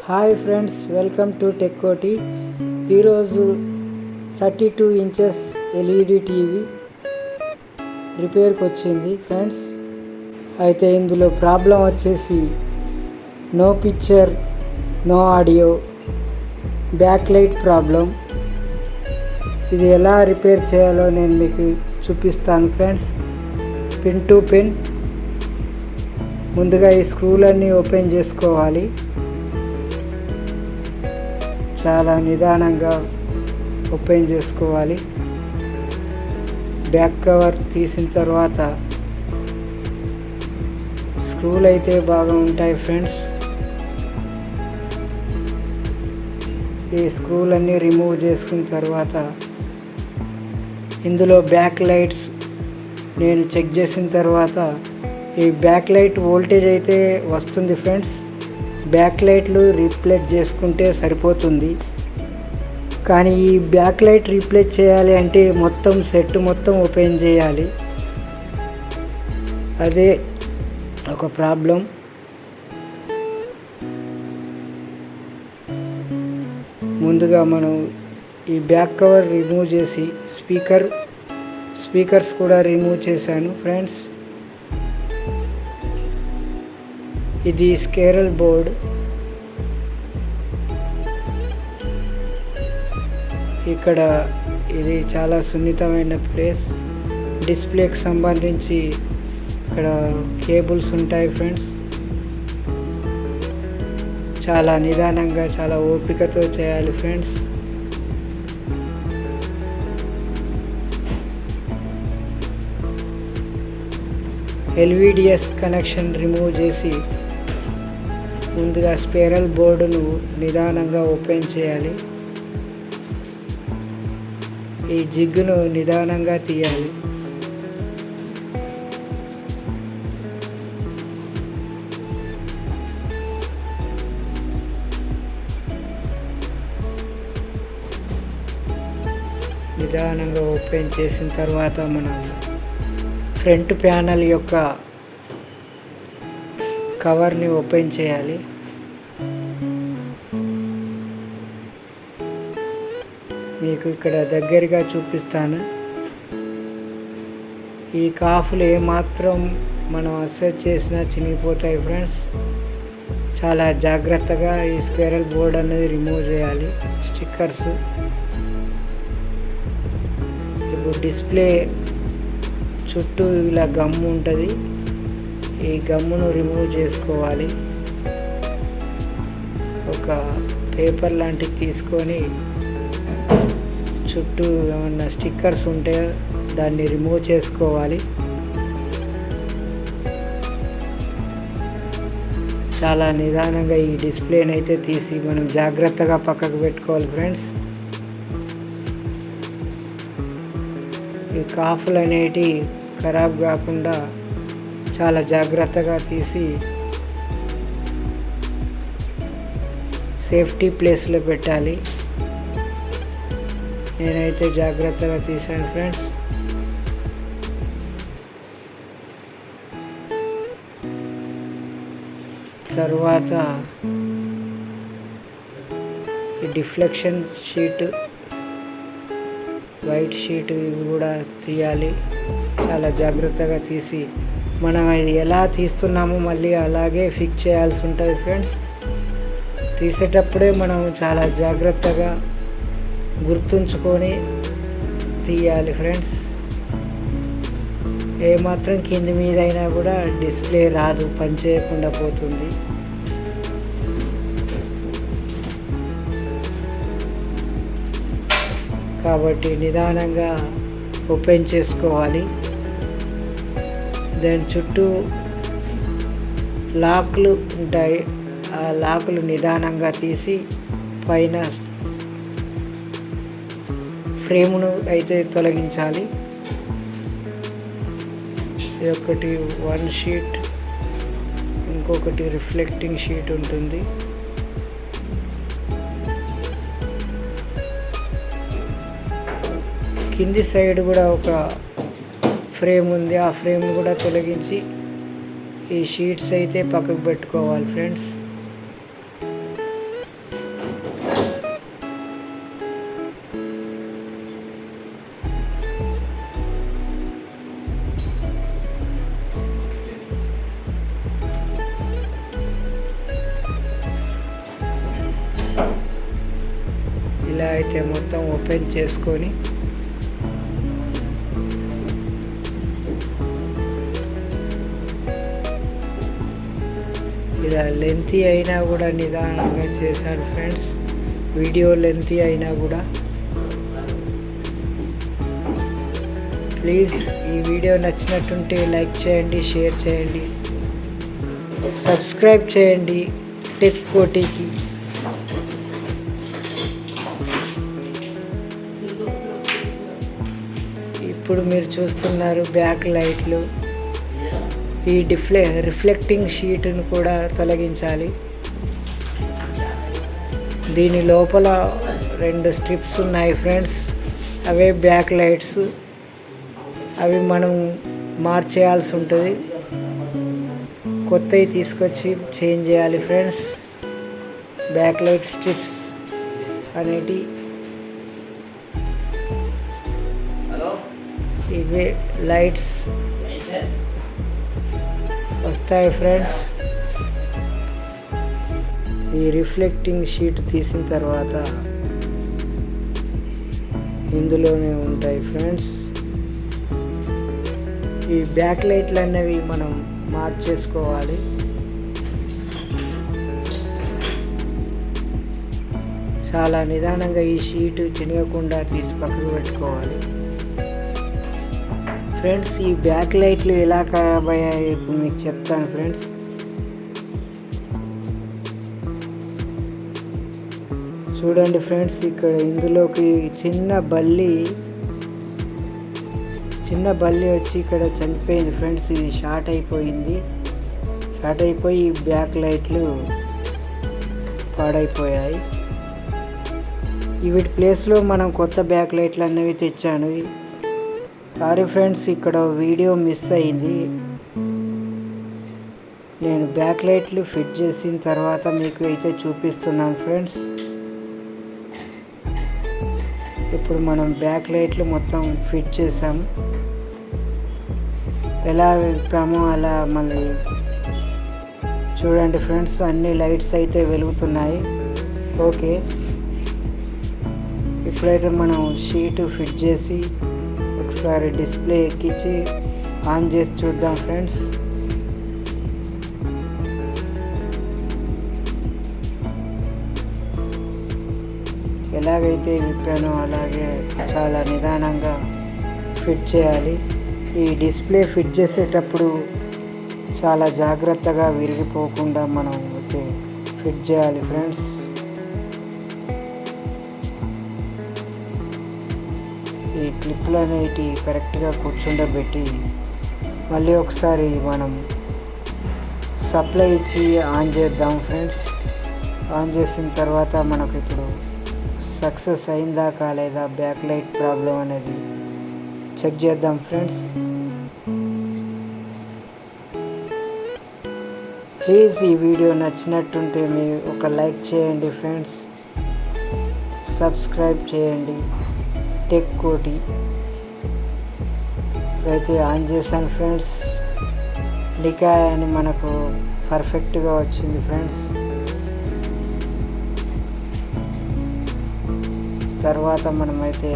Hi friends, welcome to tech కోటి. ఈరోజు 32 inches LED TV రిపేర్కి వచ్చింది ఫ్రెండ్స్. అయితే ఇందులో ప్రాబ్లం వచ్చేసి no picture, no audio, back light problem. ఇది ఎలా రిపేర్ చేయాలో నేను మీకు చూపిస్తాను ఫ్రెండ్స్. Pin to pin. ముందుగా ఈ స్క్రూలన్నీ ఓపెన్ చేసుకోవాలి. చాలా నిదానంగా ఓపెన్ చేసుకోవాలి. బ్యాక్ కవర్ తీసిన తర్వాత స్క్రూలు అయితే బాగా ఉంటాయి ఫ్రెండ్స్. ఈ స్క్రూలన్నీ రిమూవ్ చేసుకున్న తర్వాత ఇందులో బ్యాక్ లైట్స్ నేను చెక్ చేసిన తర్వాత ఈ బ్యాక్ లైట్ వోల్టేజ్ అయితే వస్తుంది ఫ్రెండ్స్. బ్యాక్ లైట్లు రీప్లేస్ చేసుకుంటే సరిపోతుంది. కానీ ఈ బ్యాక్ లైట్ రీప్లేస్ చేయాలి అంటే మొత్తం సెట్ మొత్తం ఓపెన్ చేయాలి. అదే ఒక ప్రాబ్లం. ముందుగా మనం ఈ బ్యాక్ కవర్ రిమూవ్ చేసి స్పీకర్స్ కూడా రిమూవ్ చేశాను ఫ్రెండ్స్. ఇది స్కేరల్ బోర్డ్. ఇక్కడ ఇది చాలా సున్నితమైన ప్లేస్. డిస్ప్లేకి సంబంధించి ఇక్కడ కేబుల్స్ ఉంటాయి ఫ్రెండ్స్. చాలా నిదానంగా, చాలా ఓపికతో చేయాలి ఫ్రెండ్స్. ఎల్విడిఎస్ కనెక్షన్ రిమూవ్ చేసి ముందుగా స్పైరల్ బోర్డును నిదానంగా ఓపెన్ చేయాలి. ఈ జిగ్గును నిదానంగా తీయాలి. నిదానంగా ఓపెన్ చేసిన తర్వాత మనం ఫ్రంట్ ప్యానల్ యొక్క కవర్ని ఓపెన్ చేయాలి. మీకు ఇక్కడ దగ్గరగా చూపిస్తాను. ఈ కాఫ్లు ఏమాత్రం మనం అసెట్ చేసినా చినిగిపోతాయి ఫ్రెండ్స్. చాలా జాగ్రత్తగా ఈ స్క్వేరల్ బోర్డ్ అనేది రిమూవ్ చేయాలి. స్టిక్కర్స్. ఇప్పుడు డిస్ప్లే చుట్టూ ఇలా గమ్ము ఉంటుంది. ఈ గమ్మును రిమూవ్ చేసుకోవాలి. ఒక పేపర్ లాంటివి తీసుకొని చుట్టూ ఏమన్నా స్టిక్కర్స్ ఉంటే దాన్ని రిమూవ్ చేసుకోవాలి. చాలా నిదానంగా ఈ డిస్ప్లేని అయితే తీసి మనం జాగ్రత్తగా పక్కకు పెట్టుకోవాలి ఫ్రెండ్స్. ఈ కాఫ్లు అనేటివి ఖరాబ్ కాకుండా చాలా జాగ్రత్తగా తీసి సేఫ్టీ ప్లేస్లో పెట్టాలి. నేనైతే జాగ్రత్తగా తీసాను ఫ్రెండ్స్. తర్వాత ఈ డిఫ్లెక్షన్ షీట్, వైట్ షీట్ ఇవి కూడా తీయాలి. చాలా జాగ్రత్తగా తీసి మనం అది ఎలా తీస్తున్నామో మళ్ళీ అలాగే ఫిక్స్ చేయాల్సి ఉంటుంది ఫ్రెండ్స్. తీసేటప్పుడే మనం చాలా జాగ్రత్తగా గుర్తుంచుకొని తీయాలి ఫ్రెండ్స్. ఏమాత్రం కింది మీద అయినా కూడా డిస్ప్లే రాదు, పనిచేయకుండా పోతుంది. కాబట్టి నిదానంగా ఓపెన్ చేసుకోవాలి. దాని చుట్టూ లాక్లు ఉంటాయి. ఆ లాకులు నిదానంగా తీసి పైన ఫ్రేమును అయితే తొలగించాలి. ఇది ఒకటి వన్ షీట్, ఇంకొకటి రిఫ్లెక్టింగ్ షీట్ ఉంటుంది. కింది సైడ్ కూడా ఒక ఫ్రేమ్ ఉంది. ఆ ఫ్రేమ్ కూడా తొలగించి ఈ షీట్స్ అయితే పక్కకు పెట్టుకోవాలి ఫ్రెండ్స్. ఇలా అయితే మొత్తం ఓపెన్ చేసుకొని ఇలా లెంతీ అయినా కూడా నిదానంగా చేశాను ఫ్రెండ్స్. వీడియో లెంతీ అయినా కూడా ప్లీజ్ ఈ వీడియో నచ్చినట్టుంటే లైక్ చేయండి, షేర్ చేయండి, సబ్స్క్రైబ్ చేయండి టెక్ కోటికి. ఇప్పుడు మీరు చూస్తున్నారు బ్యాక్ లైట్లు. ఈ రిఫ్లెక్టింగ్ షీట్ను కూడా తొలగించాలి. దీని లోపల 2 స్ట్రిప్స్ ఉన్నాయి ఫ్రెండ్స్, అవే బ్యాక్ లైట్స్. అవి మనం మార్చేయాల్సి ఉంటుంది, కొత్తవి తీసుకొచ్చి చేంజ్ చేయాలి ఫ్రెండ్స్. బ్యాక్ లైట్ స్ట్రిప్స్ అనేటి ఇవే లైట్స్ వస్తాయి ఫ్రెండ్స్. ఈ రిఫ్లెక్టింగ్ షీట్ తీసిన తర్వాత ఇందులోనే ఉంటాయి ఫ్రెండ్స్. ఈ బ్యాక్ లైట్లు అనేవి మనం మార్చేసుకోవాలి. చాలా నిదానంగా ఈ షీట్ చినగకుండా తీసి పక్కకు పెట్టుకోవాలి ఫ్రెండ్స్. ఈ బ్యాక్ లైట్లు ఎలా ఖరాబ్ అయ్యాయి ఇప్పుడు మీకు చెప్తాను ఫ్రెండ్స్. చూడండి ఫ్రెండ్స్, ఇక్కడ ఇందులోకి చిన్న బల్లి వచ్చి ఇక్కడ చనిపోయింది ఫ్రెండ్స్. ఇది షార్ట్ అయిపోయి బ్యాక్ లైట్లు పాడైపోయాయి. వీటి ప్లేస్లో మనం కొత్త బ్యాక్ లైట్లు అనేవి తెచ్చాను. సారీ ఫ్రెండ్స్, ఇక్కడ వీడియో మిస్ అయింది. నేను బ్యాక్ లైట్లు ఫిట్ చేసిన తర్వాత మీకు అయితే చూపిస్తున్నాను ఫ్రెండ్స్. ఇప్పుడు మనం బ్యాక్ లైట్లు మొత్తం ఫిట్ చేసాము. ఎలా విప్పామో అలా మళ్ళీ చూడండి ఫ్రెండ్స్. అన్ని లైట్స్ అయితే వెలుగుతున్నాయి. ఓకే, ఇప్పుడైతే మనం షీటు ఫిట్ చేసి ఒకసారి డిస్ప్లే ఎక్కించి ఆన్ చేసి చూద్దాం ఫ్రెండ్స్. ఎలాగైతే విప్పానో అలాగే చాలా నిదానంగా ఫిట్ చేయాలి. ఈ డిస్ప్లే ఫిట్ చేసేటప్పుడు చాలా జాగ్రత్తగా విరిగిపోకుండా మనం అయితే ఫిట్ చేయాలి ఫ్రెండ్స్. ఈ క్లిప్లు అనేవి కరెక్ట్గా కూర్చుండబెట్టి మళ్ళీ ఒకసారి మనం సప్లై ఇచ్చి ఆన్ చేద్దాం ఫ్రెండ్స్. ఆన్ చేసిన తర్వాత మనకు ఇప్పుడు సక్సెస్ అయిందా కాలేదా బ్యాక్ లైట్ ప్రాబ్లం అనేది చెక్ చేద్దాం ఫ్రెండ్స్. ప్లీజ్ ఈ వీడియో నచ్చినట్టుంటే మీరు ఒక లైక్ చేయండి ఫ్రెండ్స్, సబ్స్క్రైబ్ చేయండి టెక్ కోటి. అయితే ఆన్ చేశాను ఫ్రెండ్స్. డికాయ్ అని మనకు పర్ఫెక్ట్గా వచ్చింది ఫ్రెండ్స్. తర్వాత మనమైతే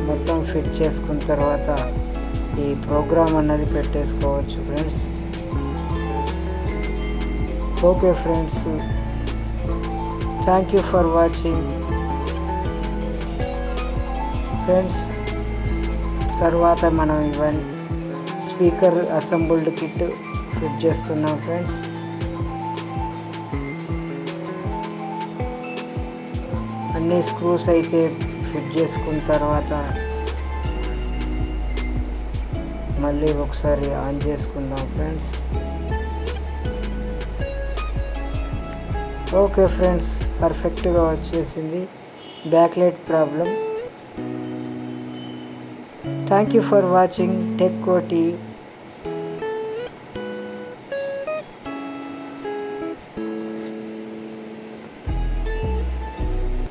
మొత్తం ఫిట్ చేసుకున్న తర్వాత ఈ ప్రోగ్రామ్ అన్నది పెట్టేసుకోవచ్చు friends. Okay friends, thank you for watching friends. తర్వాత మనం ఇవన్నీ స్పీకర్ అసెంబుల్డ్ కిట్ ఫిట్ చేస్తున్నాం ఫ్రెండ్స్. అన్ని స్క్రూస్ అయితే ఫిట్ చేసుకున్న తర్వాత మళ్ళీ ఒకసారి ఆన్ చేసుకుందాం ఫ్రెండ్స్. ఓకే ఫ్రెండ్స్, పర్ఫెక్ట్గా వచ్చేసింది back light problem. Thank you for watching tech కోటి.